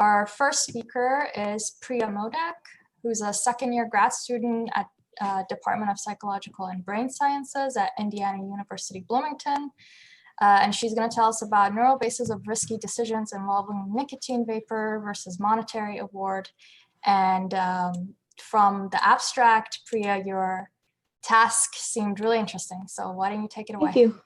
Our first speaker is Priya Modak, who's a second-year grad student at Department of Psychological and Brain Sciences at Indiana University Bloomington. And she's going to tell us about neural bases of risky decisions involving nicotine vapor versus monetary award. And from the abstract, Priya, your task seemed really interesting. So why don't you take it away? Thank you.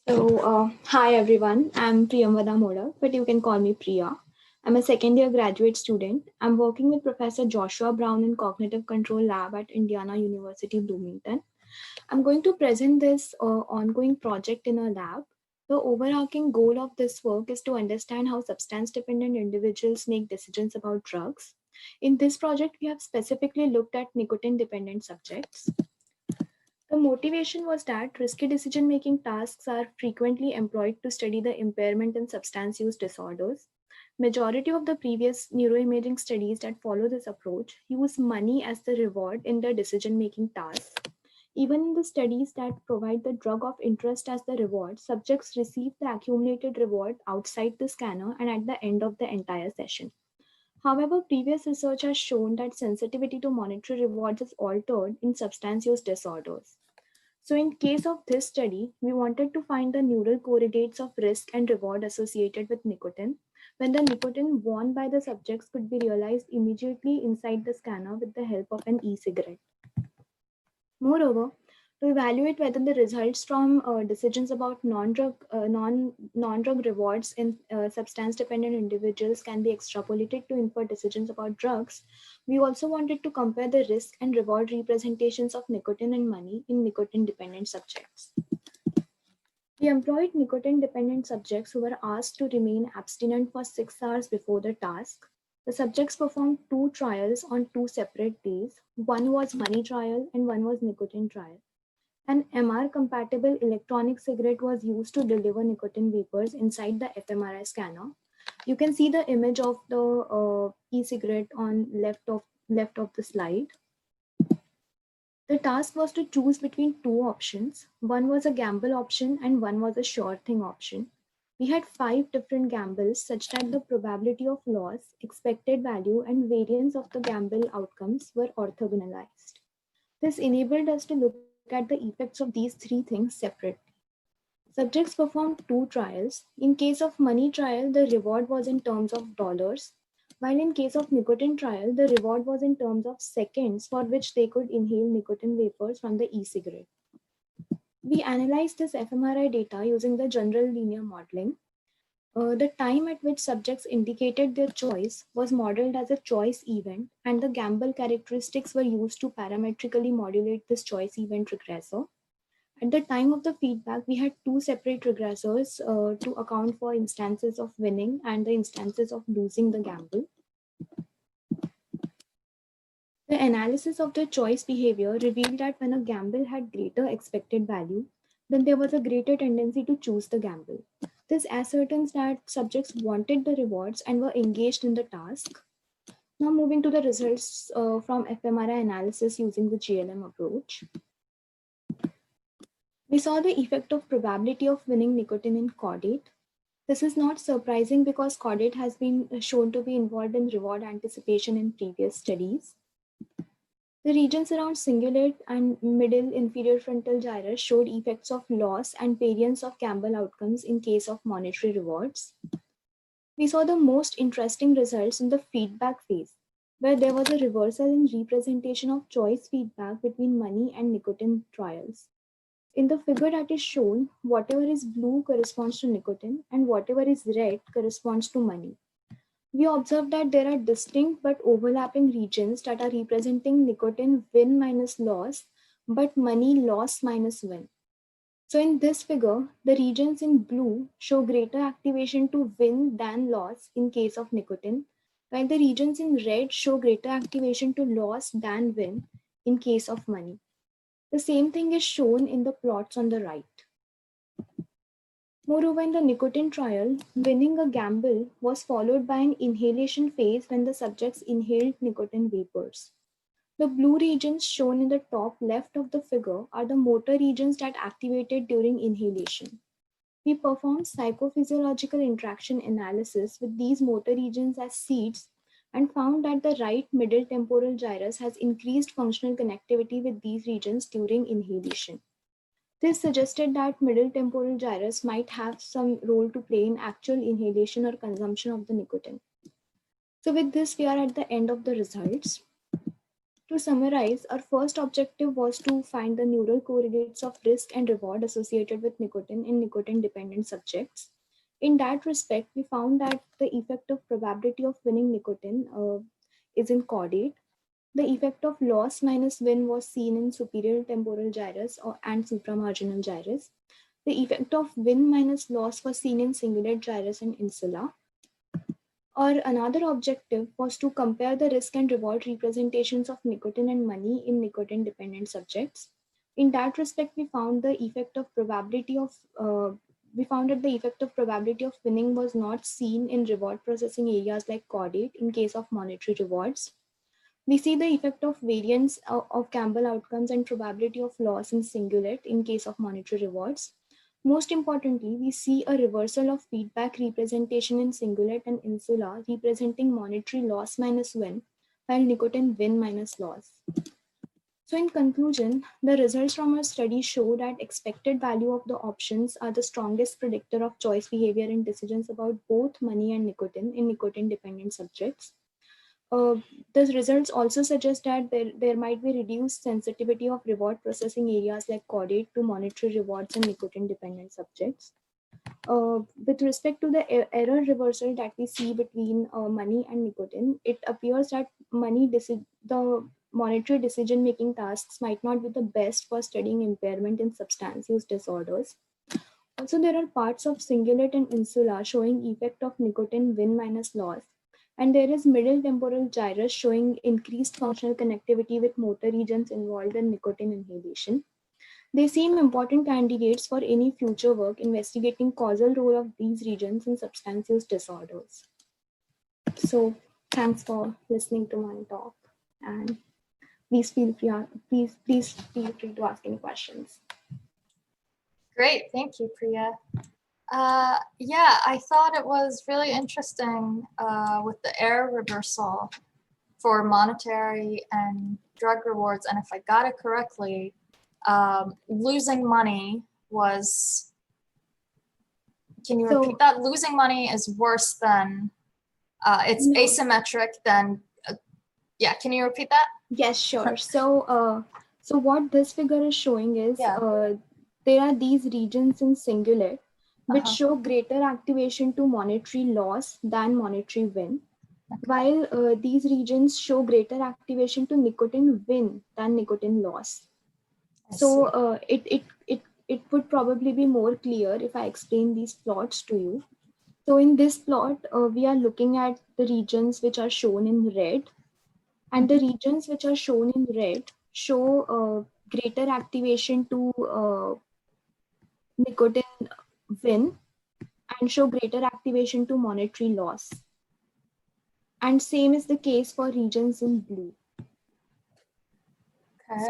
So, hi everyone, I'm Priyamvada Modak, but you can call me Priya. I'm a second year graduate student. I'm working with Professor Joshua Brown in Cognitive Control Lab at Indiana University Bloomington. I'm going to present this ongoing project in our lab. The overarching goal of this work is to understand how substance-dependent individuals make decisions about drugs. In this project, we have specifically looked at nicotine-dependent subjects. The motivation was that risky decision-making tasks are frequently employed to study the impairment in substance use disorders. Majority of the previous neuroimaging studies that follow this approach use money as the reward in the decision-making tasks. Even in the studies that provide the drug of interest as the reward, subjects receive the accumulated reward outside the scanner and at the end of the entire session. However, previous research has shown that sensitivity to monetary rewards is altered in substance use disorders. So in case of this study, we wanted to find the neural correlates of risk and reward associated with nicotine, when the nicotine worn by the subjects could be realized immediately inside the scanner with the help of an e-cigarette. Moreover, to evaluate whether the results from decisions about non-drug rewards in substance-dependent individuals can be extrapolated to infer decisions about drugs, we also wanted to compare the risk and reward representations of nicotine and money in nicotine-dependent subjects. We employed nicotine-dependent subjects who were asked to remain abstinent for 6 hours before the task. The subjects performed 2 trials on 2 separate days. One was money trial and one was nicotine trial. An MR-compatible electronic cigarette was used to deliver nicotine vapors inside the fMRI scanner. You can see the image of the e-cigarette on left of the slide. The task was to choose between 2 options. One was a gamble option and one was a sure thing option. We had 5 different gambles such that the probability of loss, expected value, and variance of the gamble outcomes were orthogonalized. This enabled us to look at the effects of these 3 things separately. Subjects performed 2 trials. In case of money trial, the reward was in terms of dollars, while in case of nicotine trial, the reward was in terms of seconds for which they could inhale nicotine vapors from the e-cigarette. We analyzed this fMRI data using the general linear modeling. The time at which subjects indicated their choice was modeled as a choice event, and the gamble characteristics were used to parametrically modulate this choice event regressor. At the time of the feedback, we had 2 separate regressors to account for instances of winning and the instances of losing the gamble. The analysis of the choice behavior revealed that when a gamble had greater expected value, then there was a greater tendency to choose the gamble. This ascertains that subjects wanted the rewards and were engaged in the task. Now moving to the results from fMRI analysis using the GLM approach. We saw the effect of probability of winning nicotine in caudate. This is not surprising because caudate has been shown to be involved in reward anticipation in previous studies. The regions around cingulate and middle inferior frontal gyrus showed effects of loss and variance of gamble outcomes in case of monetary rewards. We saw the most interesting results in the feedback phase, where there was a reversal in representation of choice feedback between money and nicotine trials. In the figure that is shown, whatever is blue corresponds to nicotine and whatever is red corresponds to money. We observed that there are distinct but overlapping regions that are representing nicotine win minus loss, but money loss minus win. So in this figure, the regions in blue show greater activation to win than loss in case of nicotine, while the regions in red show greater activation to loss than win in case of money. The same thing is shown in the plots on the right. Moreover, in the nicotine trial, winning a gamble was followed by an inhalation phase when the subjects inhaled nicotine vapors. The blue regions shown in the top left of the figure are the motor regions that activated during inhalation. We performed psychophysiological interaction analysis with these motor regions as seeds and found that the right middle temporal gyrus has increased functional connectivity with these regions during inhalation. This suggested that middle temporal gyrus might have some role to play in actual inhalation or consumption of the nicotine. So with this, we are at the end of the results. To summarize, our first objective was to find the neural correlates of risk and reward associated with nicotine in nicotine-dependent subjects. In that respect, we found that the effect of probability of winning nicotine is in caudate. The effect of loss minus win was seen in superior temporal gyrus and supramarginal gyrus. The effect of win minus loss was seen in cingulate gyrus and insula. Or another objective was to compare the risk and reward representations of nicotine and money in nicotine dependent subjects. In that respect, we found the effect of probability of winning was not seen in reward processing areas like caudate in case of monetary rewards. We see the effect of variance of gamble outcomes and probability of loss in cingulate in case of monetary rewards. Most importantly, we see a reversal of feedback representation in cingulate and insula representing monetary loss minus win, while nicotine win minus loss. So in conclusion, the results from our study show that expected value of the options are the strongest predictor of choice behavior in decisions about both money and nicotine in nicotine-dependent subjects. The results also suggest that there might be reduced sensitivity of reward processing areas like caudate to monetary rewards in nicotine-dependent subjects. With respect to the error reversal that we see between money and nicotine, it appears that the monetary decision-making tasks might not be the best for studying impairment in substance use disorders. Also, there are parts of cingulate and insula showing effect of nicotine win minus loss. And there is middle temporal gyrus showing increased functional connectivity with motor regions involved in nicotine inhalation. They seem important candidates for any future work investigating causal role of these regions in substance use disorders. So thanks for listening to my talk, and please feel free to ask any questions. Great, thank you, Priya. Yeah, I thought it was really interesting with the error reversal for monetary and drug rewards. And if I got it correctly, losing money was, can you repeat that? Losing money is worse than, it's asymmetric than, yeah, can you repeat that? Yes, sure. So what this figure is showing is there are these regions in cingulate which show greater activation to monetary loss than monetary win, while these regions show greater activation to nicotine win than nicotine loss. So it would probably be more clear if I explain these plots to you. So in this plot, we are looking at the regions which are shown in red, and the regions which are shown in red show greater activation to nicotine win and show greater activation to monetary loss. And same is the case for regions in blue.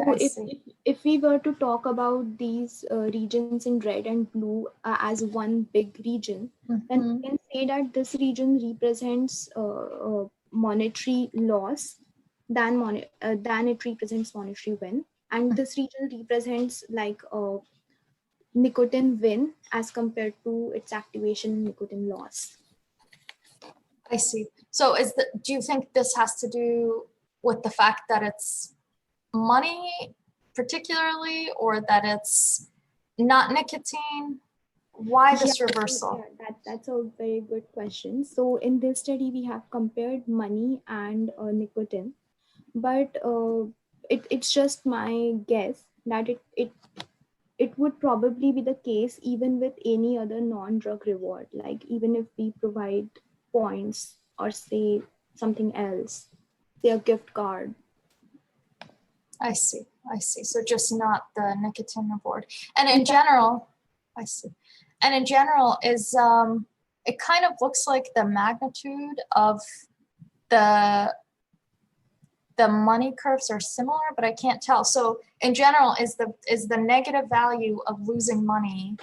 Okay, so if we were to talk about these regions in red and blue as one big region, then we can say that this region represents monetary loss than it represents monetary win, and this region represents like nicotine win as compared to its activation in nicotine loss. I see. So do you think this has to do with the fact that it's money particularly, or that it's not nicotine? Why this reversal? Yeah, that's a very good question. So in this study, we have compared money and nicotine, but it's just my guess that it would probably be the case even with any other non-drug reward, like even if we provide points or say something else, say a gift card. I see. So just not the nicotine reward. And in general, I see. and in general is, it kind of looks like the magnitude of the money curves are similar, but I can't tell. So in general, is the negative value of losing money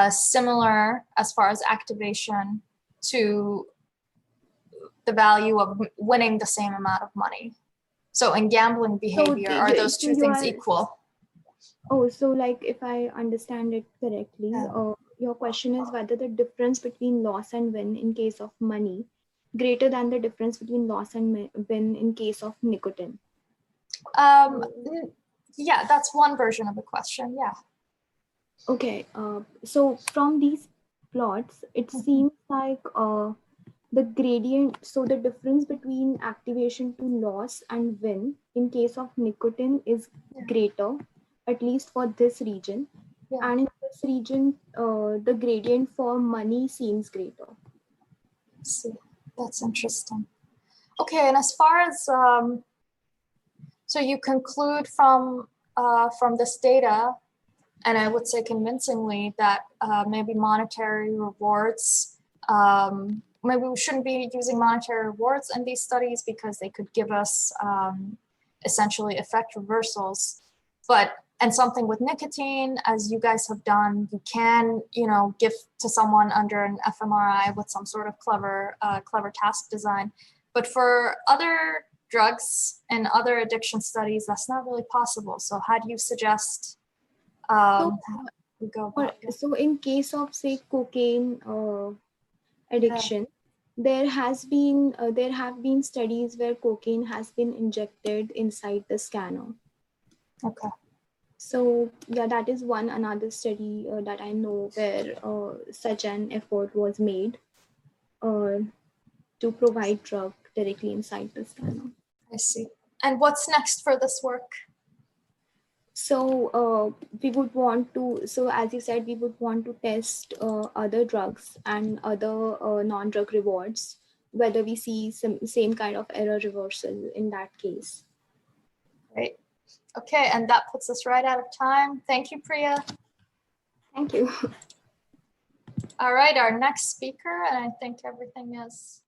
similar as far as activation to the value of winning the same amount of money? So in gambling behavior, are those two things equal? Oh, so like if I understand it correctly, your question is whether the difference between loss and win in case of money greater than the difference between loss and win in case of nicotine. Yeah, that's one version of the question. Yeah. Okay. So from these plots, it seems like the gradient, so the difference between activation to loss and win in case of nicotine is greater, at least for this region. Yeah. And in this region, the gradient for money seems greater. Let's see, that's interesting. Okay, and as far as, so you conclude from this data, and I would say convincingly, that maybe monetary rewards, maybe we shouldn't be using monetary rewards in these studies because they could give us essentially effect reversals. And something with nicotine, as you guys have done, you can, give to someone under an fMRI with some sort of clever task design. But for other drugs and other addiction studies, that's not really possible. So how do you suggest we go about it? So in case of, say, cocaine addiction, there have been studies where cocaine has been injected inside the scanner. Okay. So yeah, that is another study that I know where such an effort was made to provide drug directly inside the scanner. I see. And what's next for this work? So we would want to, so as you said, we would want to test other drugs and other non-drug rewards, whether we see same kind of error reversal in that case. Great. Okay, and that puts us right out of time. Thank you, Priya. Thank you. All right, our next speaker, and I think everything is